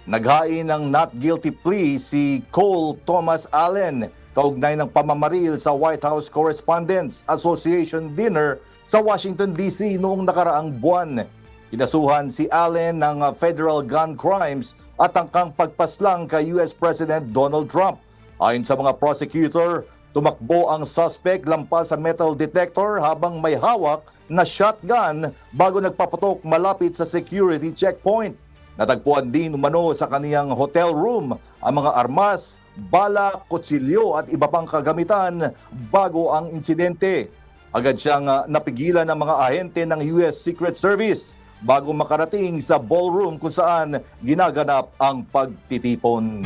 Naghain ng not guilty plea si Cole Thomas Allen kaugnay ng pamamaril sa White House Correspondents Association dinner sa Washington DC noong nakaraang buwan. Kinasuhan si Allen ng federal gun crimes at tangkang pagpaslang kay US President Donald Trump. Ayon sa mga prosecutor, tumakbo ang suspect lampas sa metal detector habang may hawak na shotgun bago nagpapatok malapit sa security checkpoint. Natagpuan din umano sa kaniyang hotel room ang mga armas, bala, kutsilyo at iba pang kagamitan bago ang insidente. Agad siyang napigilan ng mga ahente ng US Secret Service bago makarating sa ballroom kung saan ginaganap ang pagtitipon.